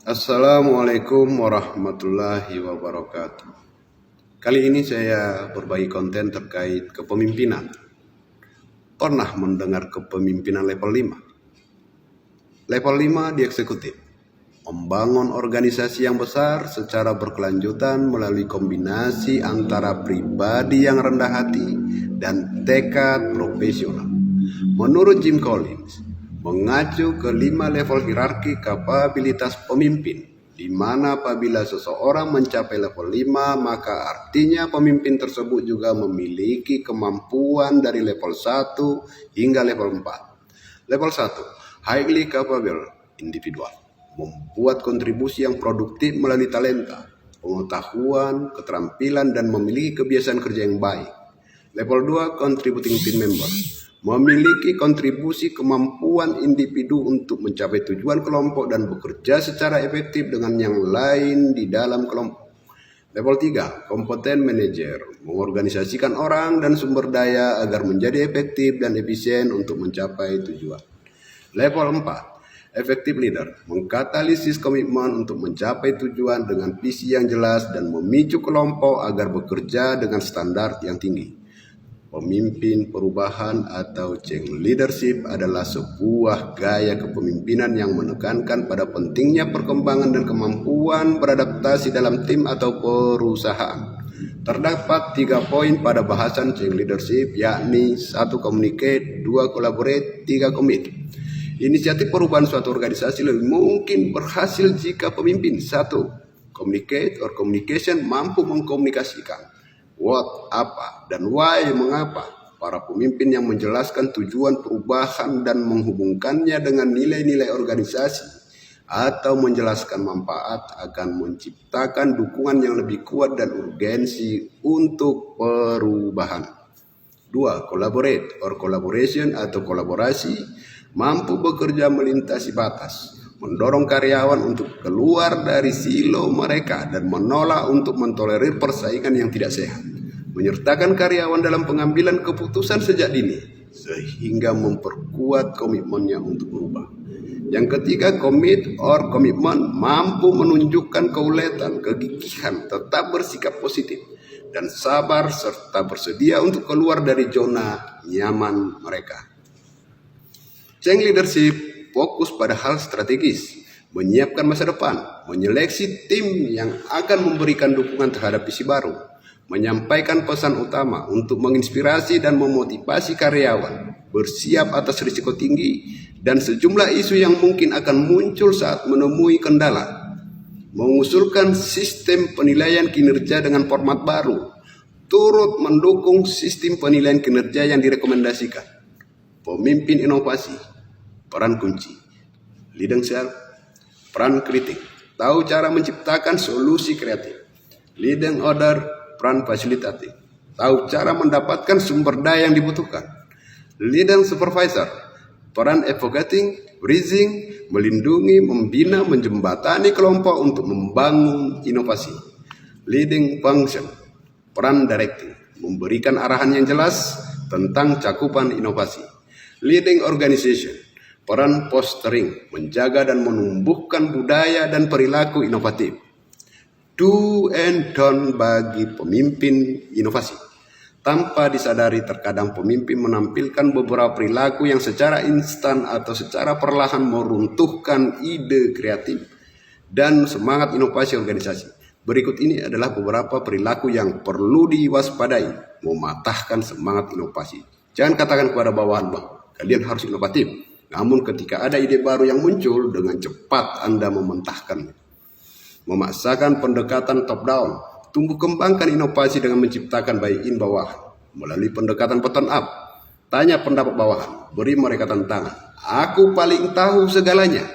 Assalamualaikum warahmatullahi wabarakatuh. Kali ini saya berbagi konten terkait kepemimpinan. Pernah mendengar kepemimpinan level 5? Level 5 di eksekutif. Membangun organisasi yang besar secara berkelanjutan melalui kombinasi antara pribadi yang rendah hati dan tekad profesional. Menurut Jim Collins, mengacu ke 5 level hierarki kapabilitas pemimpin, di mana apabila seseorang mencapai level 5, maka artinya pemimpin tersebut juga memiliki kemampuan dari level 1 hingga level 4. Level 1, highly capable individual, membuat kontribusi yang produktif melalui talenta, pengetahuan, keterampilan, dan memiliki kebiasaan kerja yang baik. Level 2, contributing team member, memiliki kontribusi kemampuan individu untuk mencapai tujuan kelompok dan bekerja secara efektif dengan yang lain di dalam kelompok. Level 3, kompeten manager, mengorganisasikan orang dan sumber daya agar menjadi efektif dan efisien untuk mencapai tujuan. Level 4, effective leader, mengkatalisis komitmen untuk mencapai tujuan dengan visi yang jelas dan memicu kelompok agar bekerja dengan standar yang tinggi. Pemimpin perubahan atau change leadership adalah sebuah gaya kepemimpinan yang menekankan pada pentingnya perkembangan dan kemampuan beradaptasi dalam tim atau perusahaan. Terdapat 3 poin pada bahasan change leadership, yakni 1. Communicate, 2. Collaborate, 3. Commit. Inisiatif perubahan suatu organisasi lebih mungkin berhasil jika pemimpin 1. Communicate or communication mampu mengkomunikasikan what, apa, dan why, mengapa. Para pemimpin yang menjelaskan tujuan perubahan dan menghubungkannya dengan nilai-nilai organisasi atau menjelaskan manfaat akan menciptakan dukungan yang lebih kuat dan urgensi untuk perubahan. 2. Collaborate or collaboration atau kolaborasi, mampu bekerja melintasi batas, mendorong karyawan untuk keluar dari silo mereka dan menolak untuk mentolerir persaingan yang tidak sehat, menyertakan karyawan dalam pengambilan keputusan sejak dini, sehingga memperkuat komitmennya untuk berubah. Yang ketiga, commit or commitment, mampu menunjukkan keuletan, kegigihan, tetap bersikap positif, dan sabar, serta bersedia untuk keluar dari zona nyaman mereka. Change leadership fokus pada hal strategis, menyiapkan masa depan, menyeleksi tim yang akan memberikan dukungan terhadap visi baru, menyampaikan pesan utama untuk menginspirasi dan memotivasi karyawan, bersiap atas risiko tinggi dan sejumlah isu yang mungkin akan muncul saat menemui kendala, mengusulkan sistem penilaian kinerja dengan format baru, turut mendukung sistem penilaian kinerja yang direkomendasikan. Pemimpin inovasi, peran kunci. Leading self, peran kritik, tahu cara menciptakan solusi kreatif. Leading order, peran fasilitatif, tahu cara mendapatkan sumber daya yang dibutuhkan. Leading supervisor, peran advocating, bridging, melindungi, membina, menjembatani kelompok untuk membangun inovasi. Leading function, peran directing, memberikan arahan yang jelas tentang cakupan inovasi. Leading organization, peran fostering, menjaga dan menumbuhkan budaya dan perilaku inovatif. Do and don't bagi pemimpin inovasi. Tanpa disadari, terkadang pemimpin menampilkan beberapa perilaku yang secara instan atau secara perlahan meruntuhkan ide kreatif dan semangat inovasi organisasi. Berikut ini adalah beberapa perilaku yang perlu diwaspadai, mematahkan semangat inovasi. Jangan katakan kepada bawahan bahwa kalian harus inovatif. Namun ketika ada ide baru yang muncul, dengan cepat Anda mementahkannya. Memaksakan pendekatan top down, tumbuh kembangkan inovasi dengan menciptakan buy-in bawahan. Melalui pendekatan bottom up, tanya pendapat bawahan, beri mereka tantangan. Aku paling tahu segalanya.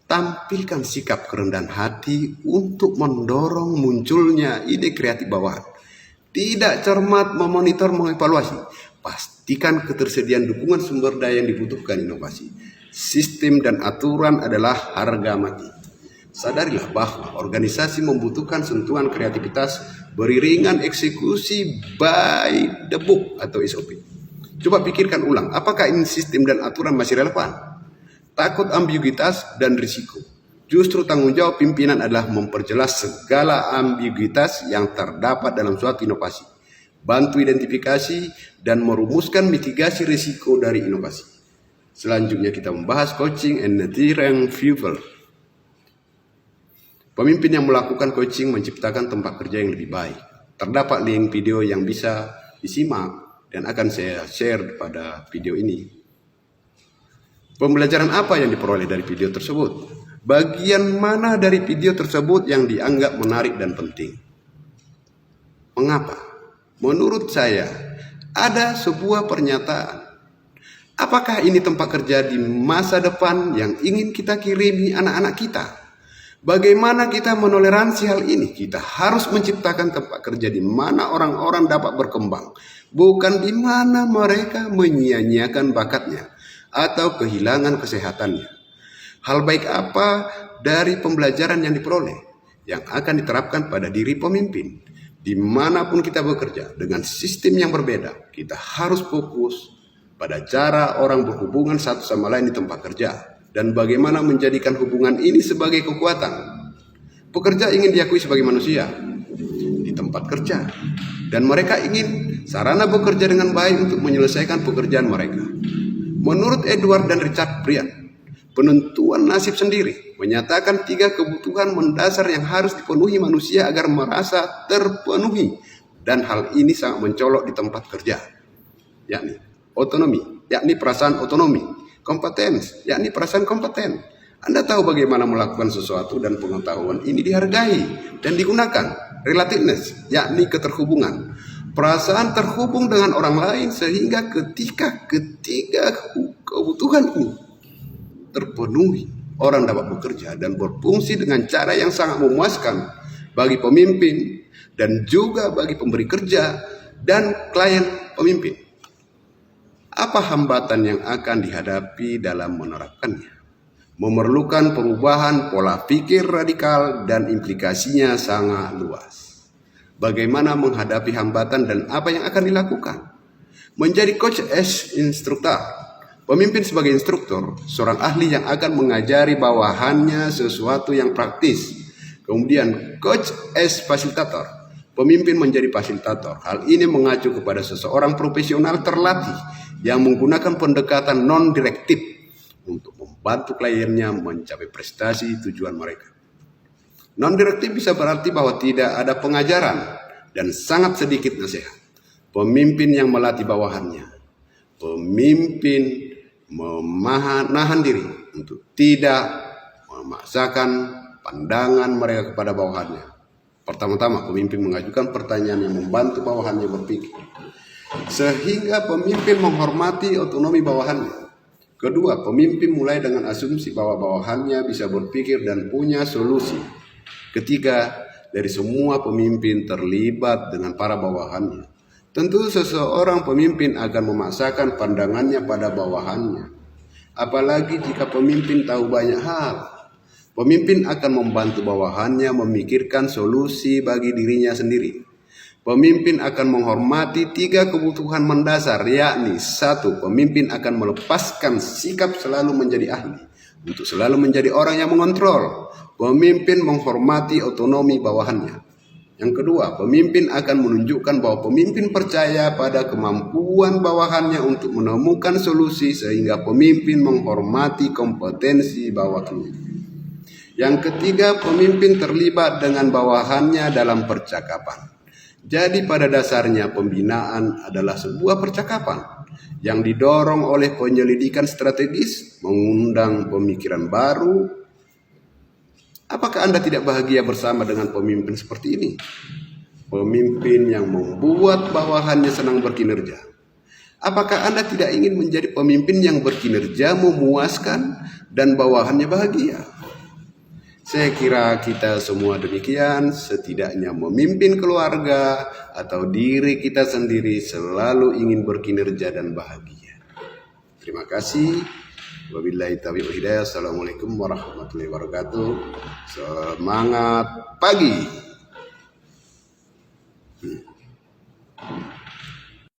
Tampilkan sikap kerendahan hati untuk mendorong munculnya ide kreatif bawahan. Tidak cermat memonitor, mengevaluasi. Pastikan ketersediaan dukungan sumber daya yang dibutuhkan inovasi. Sistem dan aturan adalah harga mati. Sadarilah bahwa organisasi membutuhkan sentuhan kreativitas beriringan eksekusi by the book atau SOP. Coba pikirkan ulang, apakah ini sistem dan aturan masih relevan? Takut ambiguitas dan risiko. Justru tanggung jawab pimpinan adalah memperjelas segala ambiguitas yang terdapat dalam suatu inovasi, bantu identifikasi dan merumuskan mitigasi risiko dari inovasi. Selanjutnya kita membahas coaching and nurturing people. Pemimpin yang melakukan coaching menciptakan tempat kerja yang lebih baik. Terdapat link video yang bisa disimak dan akan saya share pada video ini. Pembelajaran apa yang diperoleh dari video tersebut? Bagian mana dari video tersebut yang dianggap menarik dan penting? Mengapa? Menurut saya, ada sebuah pernyataan. Apakah ini tempat kerja di masa depan yang ingin kita kirimi anak-anak kita? Bagaimana kita menoleransi hal ini? Kita harus menciptakan tempat kerja di mana orang-orang dapat berkembang, bukan di mana mereka menyia-nyiakan bakatnya atau kehilangan kesehatannya. Hal baik apa dari pembelajaran yang diperoleh yang akan diterapkan pada diri pemimpin? Dimanapun kita bekerja dengan sistem yang berbeda, kita harus fokus pada cara orang berhubungan satu sama lain di tempat kerja dan bagaimana menjadikan hubungan ini sebagai kekuatan. Pekerja ingin diakui sebagai manusia di tempat kerja dan mereka ingin sarana bekerja dengan baik untuk menyelesaikan pekerjaan mereka. Menurut Edward dan Richard Bryan, penentuan nasib sendiri menyatakan 3 kebutuhan mendasar yang harus dipenuhi manusia agar merasa terpenuhi, dan hal ini sangat mencolok di tempat kerja, yakni otonomi, yakni perasaan otonomi, kompetens, yakni perasaan kompeten. Anda tahu bagaimana melakukan sesuatu dan pengetahuan ini dihargai dan digunakan. Relatedness, yakni keterhubungan, perasaan terhubung dengan orang lain sehingga ketika ketiga kebutuhan ini terpenuhi, orang dapat bekerja dan berfungsi dengan cara yang sangat memuaskan bagi pemimpin dan juga bagi pemberi kerja dan klien pemimpin. Apa hambatan yang akan dihadapi dalam menerapkannya? Memerlukan perubahan pola pikir radikal dan implikasinya sangat luas. Bagaimana menghadapi hambatan dan apa yang akan dilakukan? Menjadi coach as instructor. Pemimpin sebagai instruktur, seorang ahli yang akan mengajari bawahannya sesuatu yang praktis. Kemudian coach as fasilitator, pemimpin menjadi fasilitator. Hal ini mengacu kepada seseorang profesional terlatih yang menggunakan pendekatan non-direktif untuk membantu kliennya mencapai prestasi tujuan mereka. Non-direktif bisa berarti bahwa tidak ada pengajaran dan sangat sedikit nasihat. Pemimpin yang melatih bawahannya, pemimpin menahan diri untuk tidak memaksakan pandangan mereka kepada bawahannya. Pertama-tama, pemimpin mengajukan pertanyaan yang membantu bawahannya berpikir, sehingga pemimpin menghormati otonomi bawahannya. Kedua, pemimpin mulai dengan asumsi bahwa bawahannya bisa berpikir dan punya solusi. Ketiga, dari semua pemimpin terlibat dengan para bawahannya. Tentu seseorang pemimpin akan memaksakan pandangannya pada bawahannya. Apalagi jika pemimpin tahu banyak hal. Pemimpin akan membantu bawahannya memikirkan solusi bagi dirinya sendiri. Pemimpin akan menghormati 3 kebutuhan mendasar, yakni 1. Pemimpin akan melepaskan sikap selalu menjadi ahli untuk selalu menjadi orang yang mengontrol. Pemimpin menghormati otonomi bawahannya. Yang kedua, pemimpin akan menunjukkan bahwa pemimpin percaya pada kemampuan bawahannya untuk menemukan solusi sehingga pemimpin menghormati kompetensi bawahannya. Yang ketiga, pemimpin terlibat dengan bawahannya dalam percakapan. Jadi pada dasarnya pembinaan adalah sebuah percakapan yang didorong oleh penyelidikan strategis, mengundang pemikiran baru. Apakah Anda tidak bahagia bersama dengan pemimpin seperti ini? Pemimpin yang membuat bawahannya senang berkinerja. Apakah Anda tidak ingin menjadi pemimpin yang berkinerja memuaskan dan bawahannya bahagia? Saya kira kita semua demikian, setidaknya memimpin keluarga atau diri kita sendiri selalu ingin berkinerja dan bahagia. Terima kasih. Wabillahi taufiq wal hidayah. Assalamualaikum warahmatullahi wabarakatuh. Semangat pagi.